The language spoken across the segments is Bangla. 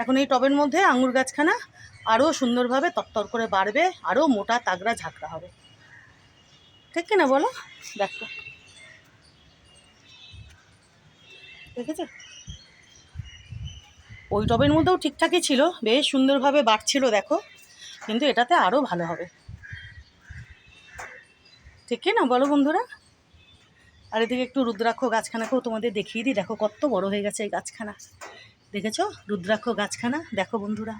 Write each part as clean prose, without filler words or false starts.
এখন এই টবের মধ্যে আঙুর গাছখানা আরও সুন্দরভাবে তরতর করে বাড়বে, আরও মোটা তাগড়া ঝাঁকড়া হবে, ঠিক কিনা বলো? দেখো, দেখেছো? ওই টবের মধ্যেও ঠিকঠাকই ছিল, বেশ সুন্দরভাবে বাড়ছিল দেখো, কিন্তু এটাতে আরও ভালো হবে, ঠিক কিনা বলো বন্ধুরা? আর এদিকে একটু রুদ্রাক্ষ গাছখানাকেও তোমাদের দেখিয়ে দিই, দেখো কত বড় হয়ে গেছে এই গাছখানা, দেখেছো? রুদ্রাক্ষ গাছখানা দেখো বন্ধুরা,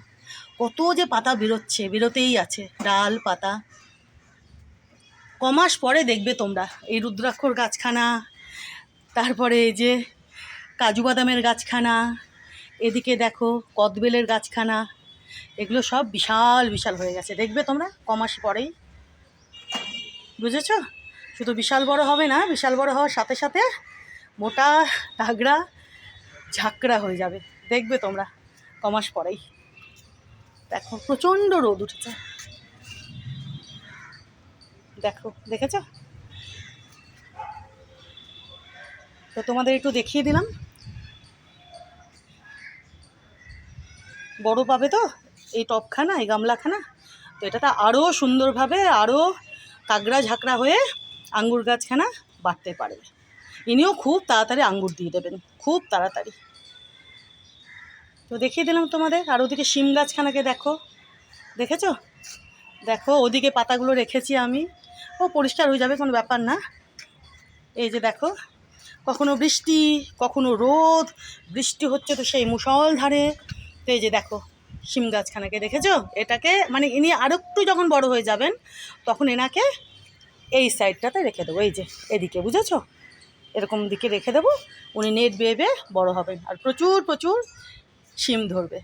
কত যে পাতা বেরোচ্ছে, বেরোতেই আছে ডাল পাতা। কমাস পরে দেখবে তোমরা এই রুদ্রাক্ষর গাছখানা, তারপরে এই যে কাজু বাদামের গাছখানা, এদিকে দেখো কদবেলের গাছখানা, এগুলো সব বিশাল বিশাল হয়ে গেছে, দেখবে তোমরা কমাস পরেই, বুঝেছো? শুধু বিশাল বড় হবে না, বিশাল বড় হওয়ার সাথে সাথে মোটা তাগড়া ঝাঁকড়া হয়ে যাবে, দেখবে তোমরা কমাস পরেই। দেখো প্রচণ্ড রোদ উঠেছে, দেখো, দেখেছো? তো তোমাদের একটু দেখিয়ে দিলাম। বড় পাবে তো এই টবখানা, এই গামলাখানা, তো এটাতে আরও সুন্দরভাবে আরও তাগড়া ঝাঁকড়া হয়ে আঙ্গুর গাছখানা বাড়তে পারবে। ইনিও খুব তাড়াতাড়ি আঙ্গুর দিয়ে দেবেন, খুব তাড়াতাড়ি। তো দেখিয়ে দিলাম তোমাদের। আর ওদিকে শিম গাছখানাকে দেখো, দেখেছো? দেখো ওদিকে পাতাগুলো রেখেছি আমি, ও পরিষ্কার হয়ে যাবে, কোনো ব্যাপার না। এই যে দেখো, কখনো বৃষ্টি কখনো রোদ, বৃষ্টি হচ্ছে তো সেই মুষলধারে। তো এই যে দেখো শিম গাছখানাকে দেখেছো? এটাকে মানে ইনি আরও একটু যখন বড় হয়ে যাবেন তখন এনাকে এই সাইডটাতে রেখে দেবো, এই যে এদিকে, বুঝেছো? এরকম দিকে রেখে দেবো, উনি নেট বেয়ে বেয়ে বড়ো হবেন আর প্রচুর প্রচুর শিম ধরবে।